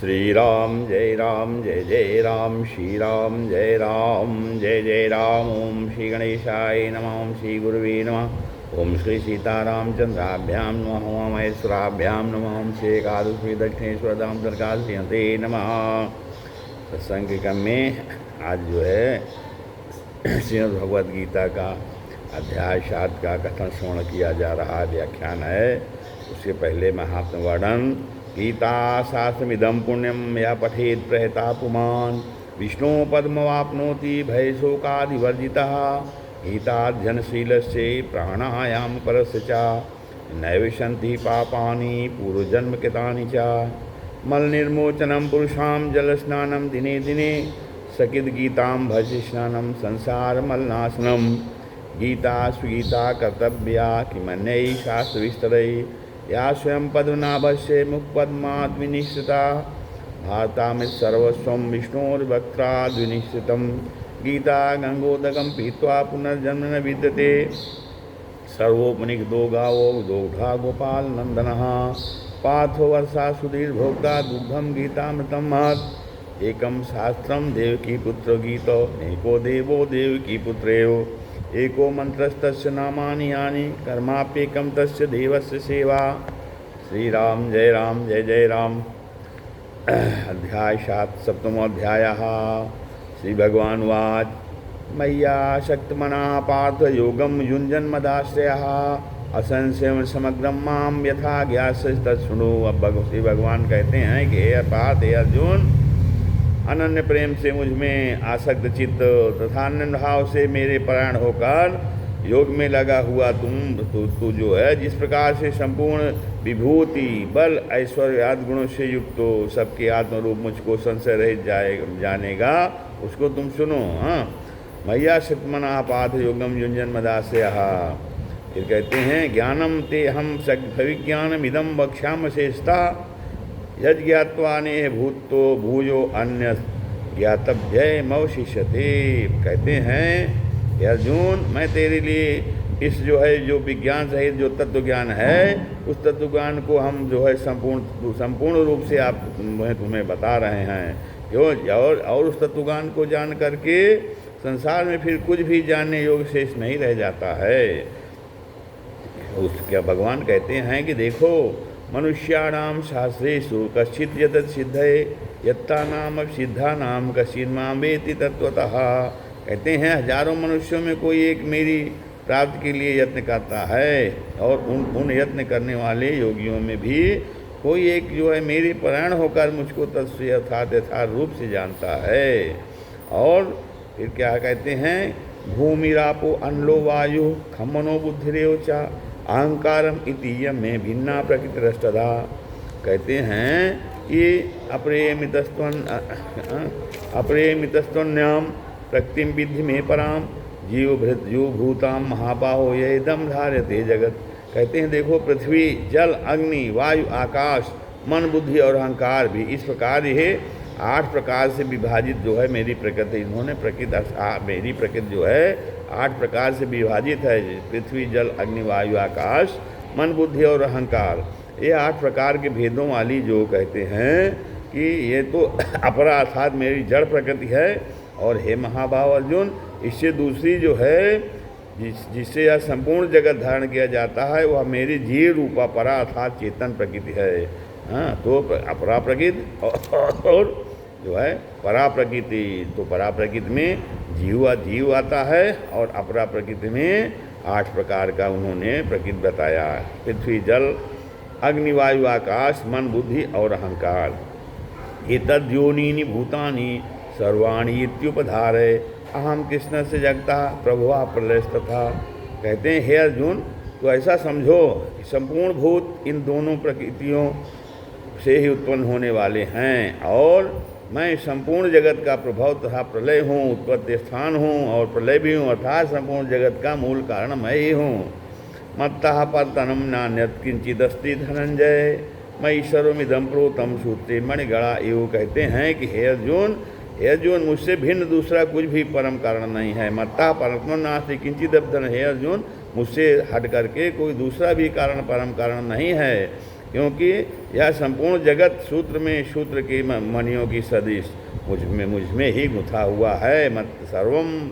श्री राम जय जय राम श्री राम जय राम। ओम श्री गणेशाय नमः। ओम श्री गुरुवे नमः। ओम श्री सीतारामचंद्राभ्यां नमः। ओम महेश्वराभ्यां नमः। ओम श्री एकादशी दक्षिणेश्वर धाम सरकार नमः। सत्संग के क्रम में आज जो है श्रीमद् भगवद गीता का अध्याय 7 का कथन श्रवण किया जा रहा है, व्याख्यान है। उसके पहले महात्म वर्णन। गीता शास्त्रमिदं पुण्यम या पठेत प्रहता पुमान विष्णु पद्मवाप्नोति भय शोकादिवर्जितः। गीताध्ययनशीलस्य प्राणायाम परस्य च नैविशन्ति पापानि पूर्वजन्म कृतानि च। मलनिर्मोचनं पुरुषां जलस्नानं दिने दिने सकिद गीतां भज स्नानं संसारमलनाशनं। गीता सुगीता कर्तव्या किमन्यै शास्त्रविस्तरै या स्वयं पद्मनाभस्य मुखपद्माद् विनिश्चिता। भारतामित् सर्वस्वं विष्णोर्वक्त्राद् विनिश्चितं। गीता गंगोदकं पीत्वा पुनर्जन्म न विद्यते। सर्वोपनिषदो गावो दोग्धा गोपाल नंदनः। पार्थो वर्षा सुधीर्भोक्ता दुग्धं गीतामृतं महत्। एकं शास्त्रं देवकी पुत्र गीतो एको देवो देवकी पुत्रेयो। एको मंत्रस्तस्य नामानि यानि कर्माप्येकं तस्य देवस्य सेवा। श्री राम जय राम। अध्याय 7 सप्तमोऽध्यायः। श्री भगवान् उवाच मय्या शक्तमनः पार्थ योगं युञ्जन्मदाश्रयः असंशयं समग्रं मां यथा ज्ञास्यसि तच्छृणु। अब श्री भगवान कहते हैं कि हे पार्थ, हे अर्जुन, अनन्य प्रेम से मुझ में आसक्त चित्त तथा अनन्य भाव से मेरे परायण होकर योग में लगा हुआ तू जो है, जिस प्रकार से संपूर्ण विभूति बल ऐश्वर्य आदि गुणों से युक्त हो सबके आत्मरूप मुझको संशय रहित जानेगा, उसको तुम सुनो। हाँ, मय्या शक्तमनः पार्थ योगम युञ्जन्मदाश्रयः। फिर कहते हैं ज्ञानम ते हम सविज्ञानम इदम वक्ष्याम शेषता यद ज्ञात्वा नेह भूतो भूयो अन्य ज्ञातव्य मवशिष्यते। कहते हैं अर्जुन, मैं तेरे लिए इस जो है जो विज्ञान सहित जो तत्व ज्ञान है, उस तत्व ज्ञान को हम जो है संपूर्ण रूप से आप तुम्हें बता रहे हैं। क्यों? और उस तत्व ज्ञान को जान करके संसार में फिर कुछ भी जानने योग्य शेष नहीं रह जाता है। उसके भगवान कहते हैं कि देखो, मनुष्याणाम शास्त्रेषु कश्चित् यतत् सिद्धये यत्ता नाम सिद्धा नाम कश्चित् मां वेति तत्वतः। कहते हैं हजारों मनुष्यों में कोई एक मेरी प्राप्ति के लिए यत्न करता है, और उन यत्न करने वाले योगियों में भी कोई एक जो है मेरे परायण होकर मुझको तत्व यथार्थ रूप से जानता है। और फिर क्या कहते हैं, भूमिरापो अनलो वायु खम्मनो बुद्धिरेव च अहंकारम इतीयम में भिन्ना प्रकृतिरष्टधा। कहते हैं कि अप्रेमितस्त्वन्याम प्रकृतिम विद्धि में पराम जीव भूताम महाबाहो यदम धार्यते जगत। कहते हैं देखो, पृथ्वी जल अग्नि वायु आकाश मन बुद्धि और अहंकार भी इस प्रकार ये 8 प्रकार से विभाजित जो है मेरी प्रकृति, इन्होंने मेरी प्रकृति जो है 8 प्रकार से विभाजित है। पृथ्वी जल अग्नि वायु आकाश मन बुद्धि और अहंकार, ये 8 प्रकार के भेदों वाली जो कहते हैं कि ये तो अपरा अर्थात मेरी जड़ प्रकृति है। और हे महाभाव अर्जुन, इससे दूसरी जो है जिससे यह संपूर्ण जगत धारण किया जाता है, वह मेरी जीव रूपा परा अर्थात चेतन प्रकृति है। हाँ, तो अपरा प्रकृति और जो है परा प्रकृति। तो परा प्रकृति में जीव आता है और अपरा प्रकृति में 8 प्रकार का उन्होंने प्रकृति बताया। पृथ्वी जल अग्नि वायु आकाश मन बुद्धि और अहंकार। एतद्योनीनि भूतानि सर्वाणि इत्युपधारय अहम कृष्ण से जगता प्रभुआ प्रलयस्तथा। कहते हैं हे अर्जुन, तो ऐसा समझो कि संपूर्ण भूत इन दोनों प्रकृतियों से ही उत्पन्न होने वाले हैं, और मैं संपूर्ण जगत का प्रभाव तथा प्रलय हूँ, उत्पत्ति स्थान हूँ और प्रलय भी हूँ, अर्थात संपूर्ण जगत का मूल कारण मैं ही हूँ। मत्तः परतनम नान्यत् किंचिदस्ति धनंजय मैं ईश्वरोमिदं प्रोतम सूत्रे मणिगणा एवं। कहते हैं कि हे अर्जुन, मुझसे भिन्न दूसरा कुछ भी परम कारण नहीं है। मत्तः परतनो नास्ति किंचिदपि धन। हे अर्जुन, मुझसे हट करके कोई दूसरा भी कारण परम कारण नहीं है। क्योंकि यह संपूर्ण जगत सूत्र में सूत्र की मणियों की सदृश मुझ में ही गुथा हुआ है। मत सर्वम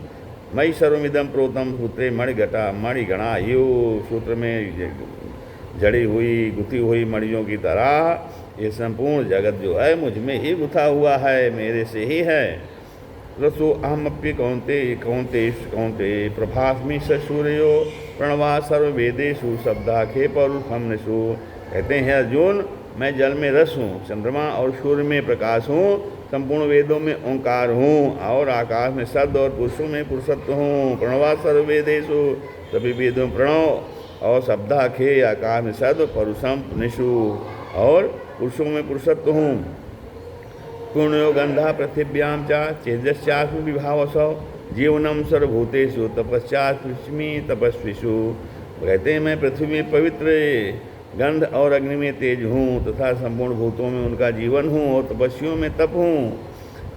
मई सर्वमिदम प्रोतम सूत्रे मणिगणा यू सूत्र में जड़ी हुई गुथी हुई मणियों की तरह ये संपूर्ण जगत जो है मुझ में ही गुथा हुआ है, मेरे से ही है। रसो अहमप्य कौंते प्रभास्मि सूर्यो प्रणवा सर्ववेदेषु शब्दाखे पौरुषमनिषु। कहते हैं अर्जुन, मैं जल में रस हूँ, चंद्रमा और सूर्य में प्रकाश हूँ, संपूर्ण वेदों में ओंकार हूँ और आकाश में शब्द और पुरुषों में पुरुषत्व हूँ। प्रणवा सर्ववेदेषु, सभी वेदों में प्रणव और शब्दाखे, आकाश में शब्द, परुषम निषु और पुरुषों में पुरुषत्व हूँ। पूर्णयो गंधा पृथिव्याम चा चेजश्चास्मि विभावसौ जीवनम सर्वभूतेषु तपश्चास्मि तपस्विषु। कहते हैं मैं पृथ्वी में पवित्र गंध और अग्नि में तेज हूँ तथा संपूर्ण भूतों में उनका जीवन हूँ और तपस्वियों में तप हूँ।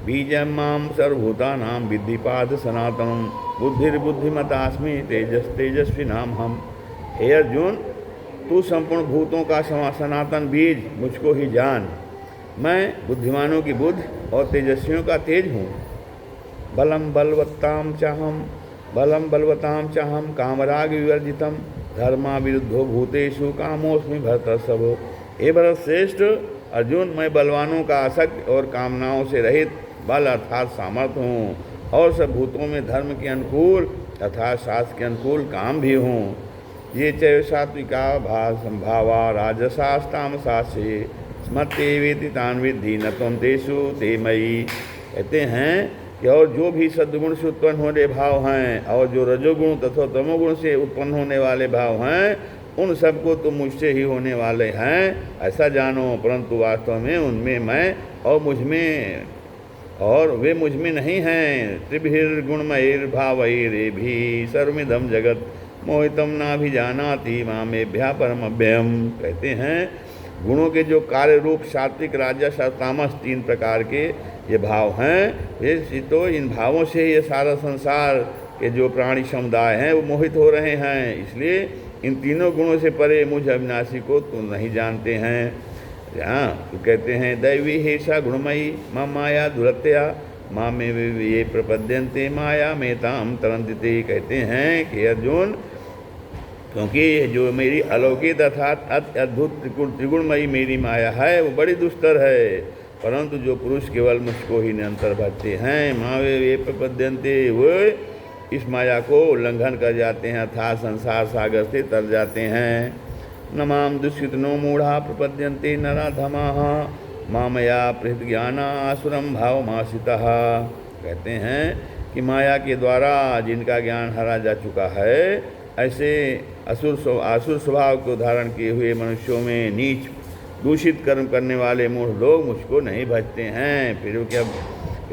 बीजम माम सर्वभूतानां विद्धि पार्थ सनातनम बुद्धिर्बुद्धिमतास्मि तेजस्वी नाम हम। हे अर्जुन, तू संपूर्ण भूतों का सनातन बीज मुझको ही जान। मैं बुद्धिमानों की बुद्धि और तेजस्वियों का तेज हूँ। बलम बलवताम चाहम कामराग विवर्जितम धर्मा विरुद्धो भूतेषु कामोस्मि भरतर्षभ। हे भरत श्रेष्ठ अर्जुन, मैं बलवानों का आसक्त और कामनाओं से रहित बल अर्थात सामर्थ्य हूँ और सब भूतों में धर्म के अनुकूल अर्थात शास्त्र के अनुकूल काम भी हूँ। ये चैव सात्विका संभावा राजसास्तामसासे स्मत्ते वेति तान विद्धि न त्वं तेषु ते मयि। कहते हैं कि और जो भी सद्गुण से उत्पन्न होने भाव हैं और जो रजोगुण तथा तमोगुण से उत्पन्न होने वाले भाव हैं, उन सबको तो मुझसे ही होने वाले हैं ऐसा जानो, परंतु वास्तव में उनमें मैं और वे मुझ में नहीं हैं। त्रिभिर्गुणमयैर्भावैरे भी सर्वमिदं जगत मोहितम नाभिजानाति मामेभ्यः परमव्ययम्। कहते हैं गुणों के जो कार्य रूप सात्विक राजस और तामस 3 प्रकार के ये भाव हैं, ये तो इन भावों से ये सारा संसार के जो प्राणी समुदाय हैं वो मोहित हो रहे हैं। इसलिए इन तीनों गुणों से परे मुझ अविनाशी को तुम नहीं जानते हैं। हाँ, तो कहते हैं दैवी हेषा गुणमयी माँ माया दुरत्या माँ में ये प्रपद्यन्ते माया में ताम तरंदिते। कहते हैं कि अर्जुन, क्योंकि जो मेरी अलौकिक अर्थात अद्भुत त्रिगुणमयी मेरी माया है वो बड़ी दुस्तर है, परंतु जो पुरुष केवल मुझको ही निरंतर भजते हैं माँ वे प्रपद्यन्ते, वो इस माया को उल्लंघन कर जाते हैं अर्थात संसार सागर से तर जाते हैं। न माम दुष्कृतनो मूढ़ा प्रपद्यन्ते नराधमाः मामया पृथ् ज्ञाना आसुरम भावमाश्रितः। कहते हैं कि माया के द्वारा जिनका ज्ञान हरा जा चुका है, ऐसे आसुर स्वभाव को धारण किए हुए मनुष्यों में नीच दूषित कर्म करने वाले मूढ़ लोग मुझको नहीं भजते हैं। फिर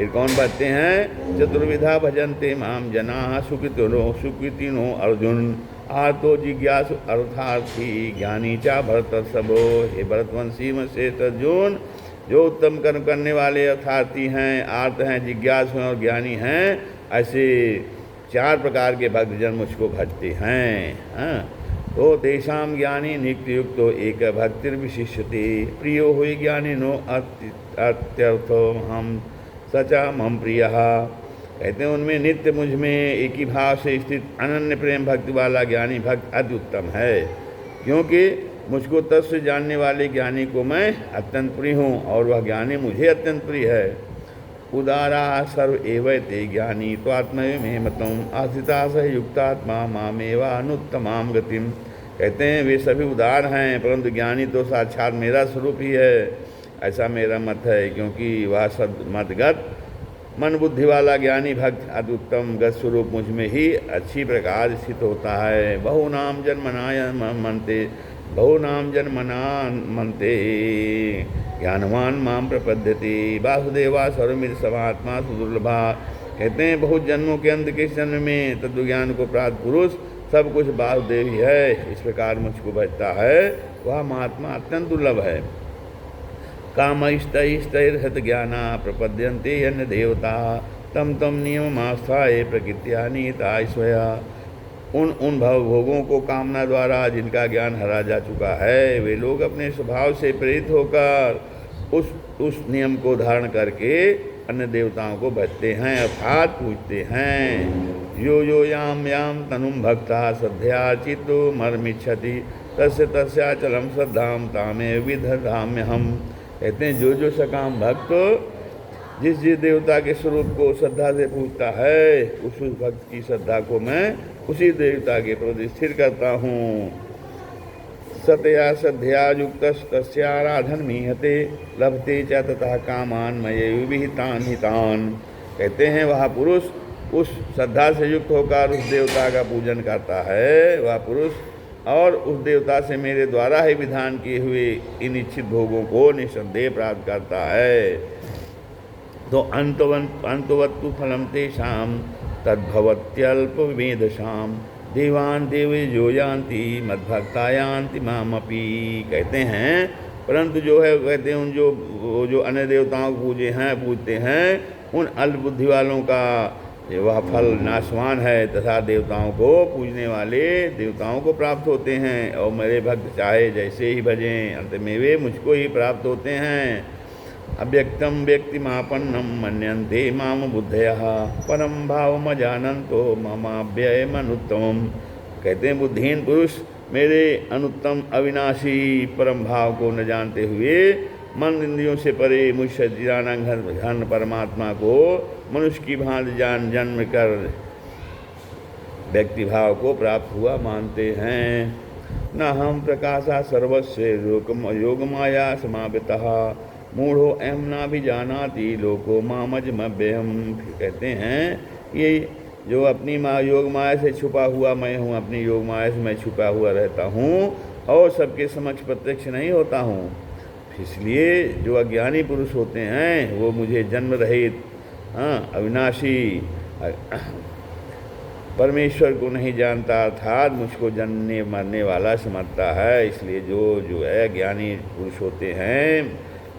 कौन भजते हैं? चतुर्विधा भजन्ते माम जना सुकृतिनो अर्जुन आर्तो जिज्ञासु अर्थार्थी ज्ञानी चा भरतर्षभो। हे भरतवंशी में श्रेष्ठ अर्जुन, जो उत्तम कर्म करने वाले अर्थार्थी हैं, आर्त हैं, जिज्ञासु हैं और ज्ञानी हैं, ऐसे 4 प्रकार के भक्तजन मुझको भजते हैं। हाँ, तो तेषाम ज्ञानी नित्ययुक्तो एक भक्तिर्विशिष्यते प्रियो हुई ज्ञानी नो अत्यर्थो हम सचा मम प्रिय। कहते हैं उनमें नित्य मुझ में एक ही भाव से स्थित अनन्य प्रेम भक्ति वाला ज्ञानी भक्त अति उत्तम है, क्योंकि मुझको तत्व जानने वाले ज्ञानी को मैं अत्यंत प्रिय हूँ और वह ज्ञानी मुझे अत्यंत प्रिय है। उदारा सर्व एवैते ज्ञानी त्वात्मैव मे मतम् आश्रिता स युक्तात्मा मामेवा अनुत्तमां गतिम। कहते हैं वे सभी उदार हैं, परंतु ज्ञानी तो साक्षात मेरा स्वरूप ही है, ऐसा मेरा मत है, क्योंकि वह सदमतगत मन बुद्धि वाला ज्ञानी भक्त अति उत्तम गत स्वरूप मुझ में ही अच्छी प्रकार स्थित होता है। बहुनाम जन्मना मनते ज्ञानवान माम प्रपद्यते वासुदेवा सर्वमिद समात्मा सुदुर्लभा। कहते हैं बहुत जन्मों के अंत के जन्म में तत्वज्ञान को प्राप्त पुरुष सब कुछ वासुदेव ही है, इस प्रकार मुझको भजता है वह महात्मा अत्यंत दुर्लभ है। काम इष्टैर्हत ज्ञाना प्रपद्यन्ते अन्य देवता तम नियममास्थाय प्रकृत्या नीता स्वया। उन भवभोगों को कामना द्वारा जिनका ज्ञान हरा जा चुका है, वे लोग अपने स्वभाव से प्रेरित होकर उस नियम को धारण करके अन्य देवताओं को भजते हैं अर्थात पूजते हैं। यो यो याम याम तनुम भक्ता श्रद्धया चित्तो मर्मिच्छति तस्य तस्याचलम श्रद्धाम तामे विदधाम्य हम। कहते हैं जो सकाम भक्त जिस देवता के स्वरूप को श्रद्धा से पूजता है, उस भक्त की श्रद्धा को मैं उसी देवता के प्रति स्थिर करता हूँ। सतया श्रद्धया युक्त तस्याराधन मीहते लभते च तथा कामान मये विहितान हितान। कहते हैं वह पुरुष उस श्रद्धा से युक्त होकर उस देवता का पूजन करता है, वह पुरुष और उस देवता से मेरे द्वारा ही विधान किए हुए इन इच्छित भोगों को निसंदेह प्राप्त करता है। तो अंतवत्तु फलम तेषाम तद्भवत्यल्प विमेधशाम देवान देवे जो यान्ति मद्भक्ता यान्ति मामपि। कहते हैं परंतु जो है कहते हैं उन जो अन्य देवताओं को पूजते हैं उन अल्प बुद्धि वालों का वह फल नाशवान है तथा देवताओं को पूजने वाले देवताओं को प्राप्त होते हैं और मेरे भक्त चाहे जैसे ही भजें अंत में वे मुझको ही प्राप्त होते हैं। अव्यक्तम व्यक्तिमापन्नम मन्यन्ते माम बुद्धयः परम भावमजानन्तो ममाव्ययमनुत्तमम्। कहते हैं बुद्धिहीन पुरुष मेरे अनुत्तम अविनाशी परम भाव को न जानते हुए मन इंद्रियों से परे मुझ सच्चिदानंद परमात्मा को मनुष्य की भांति जन्म कर व्यक्ति भाव को प्राप्त हुआ मानते हैं। न हम प्रकाशा सर्वस्व योगमाया समावितः मूढ़ो एम ना भी जानाति लोको मामजमभ्यहम। कहते हैं ये जो अपनी योग माया से छुपा हुआ मैं हूँ, अपनी योग माया से मैं छुपा हुआ रहता हूँ और सबके समक्ष प्रत्यक्ष नहीं होता हूँ। इसलिए जो अज्ञानी पुरुष होते हैं वो मुझे जन्म रहित अविनाशी परमेश्वर को नहीं जानता अर्थात मुझको जन्मने मरने वाला समझता है। इसलिए जो है ज्ञानी पुरुष होते हैं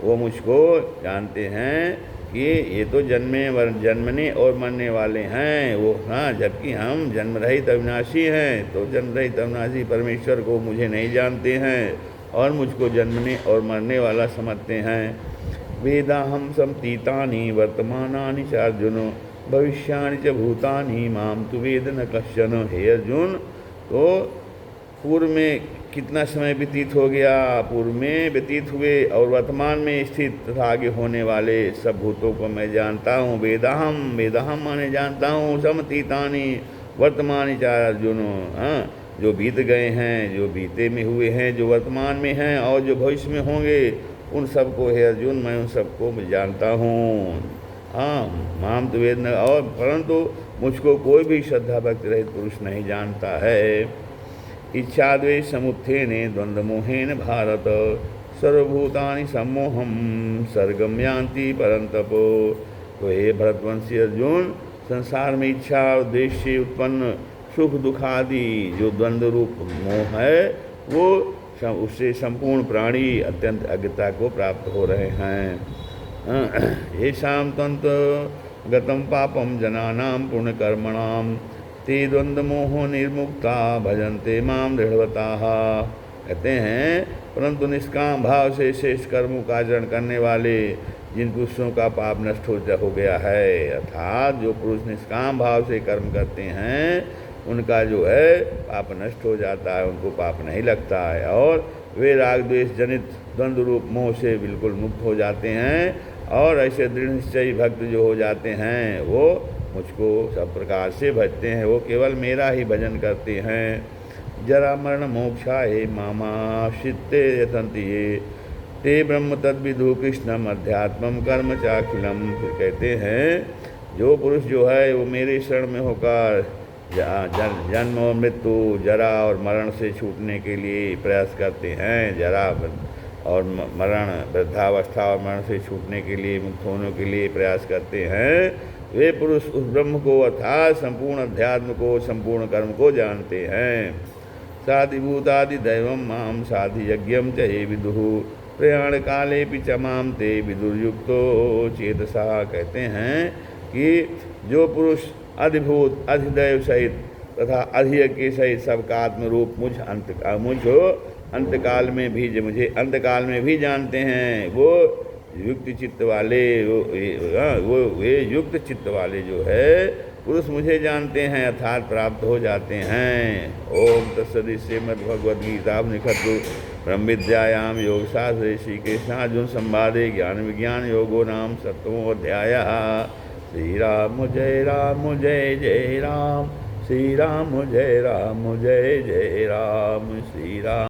वो मुझको जानते हैं कि ये तो जन्मने और मरने वाले हैं वो, जबकि हम जन्म रहित अविनाशी हैं। तो जन्म रहित अविनाशी परमेश्वर को मुझे नहीं जानते हैं और मुझको जन्मने और मरने वाला समझते हैं। वेदाहम समतीतानि वर्तमानानि च अर्जुन भविष्यानि च भूतानि माम तु वेद न कश्चन। हे अर्जुन, तो पूर्व में कितना समय व्यतीत हो गया, पूर्व में व्यतीत हुए और वर्तमान में स्थित तथा आगे होने वाले सब भूतों को मैं जानता हूँ। वेदाहम माने जानता हूँ, समतीतानि वर्तमानि च अर्जुन। जो बीत गए हैं, जो बीते में हुए हैं, जो वर्तमान में हैं और जो भविष्य में होंगे उन सबको हे अर्जुन मैं उन सबको जानता हूँ। माम तो वेद न, और परंतु मुझको कोई भी श्रद्धा भक्ति रहित पुरुष नहीं जानता है। इच्छाद्वेष समुत्थेने द्वंद्वमोहेन भारत सर्वभूतानि सम्मोहम सर्गम यान्ति परंतपो। तो हे भरतवंशी अर्जुन, संसार में इच्छा और द्वेष से उत्पन्न सुख दुखादि जो द्वंद्व रूप मोह है वो उससे संपूर्ण प्राणी अत्यंत अज्ञता को प्राप्त हो रहे हैं। हे शाम तंत्र गतम पापम जनानाम पुण्यकर्मणाम ते द्वंद्वमोहो निर्मुक्ता भजन्ते माम दृढ़वताः। कहते हैं परंतु निष्काम भाव से शेष कर्मों का आचरण करने वाले जिन पुरुषों का पाप नष्ट हो गया है, अर्थात जो पुरुष निष्काम भाव से कर्म करते हैं उनका जो है पाप नष्ट हो जाता है, उनको पाप नहीं लगता है और वे राग द्वेष जनित द्वंद्व रूप मोह से बिल्कुल मुक्त हो जाते हैं। और ऐसे दृढ़ निश्चयी भक्त जो हो जाते हैं वो मुझको सब प्रकार से भजते हैं, वो केवल मेरा ही भजन करते हैं। जरा मरण मोक्षाये मामाश्रित्य यतन्ति ये ते ब्रह्म तद्विदु कृष्णम अध्यात्मम कर्म चाखिलम। फिर कहते हैं जो पुरुष जो है वो मेरे शरण में होकर जन्म और मृत्यु जरा और मरण से छूटने के लिए प्रयास करते हैं, जरा और मरण वृद्धावस्था और मरण से छूटने के लिए मुक्त होने के लिए प्रयास करते हैं, वे पुरुष उस ब्रह्म को अर्थात संपूर्ण अध्यात्म को संपूर्ण कर्म को जानते हैं। साधिभूतादि दैवम माम साधि यज्ञम च ये विदुः प्रयाण काले पि च माम ते विदुर्युक्तो चेतसा। कहते हैं कि जो पुरुष अधिभूत अधिदैव सहित तथा अधिक के सहित सबका आत्मरूप मुझ अंतकाल में भी मुझे अंतकाल में भी जानते हैं। वो युक्त चित्त वाले वे युक्त चित्त वाले जो है पुरुष मुझे जानते हैं अर्थात प्राप्त हो जाते हैं। ओम तत्सदि श्रीमद्भगवद्गीता निखतु ब्रह्म विद्यायाम योग शास्त्रे श्री कृष्णार्जुन संवादे ज्ञान विज्ञान योगो नाम सप्तमोऽध्यायः। श्री राम जय जय राम, श्री राम जय जय राम, श्री राम।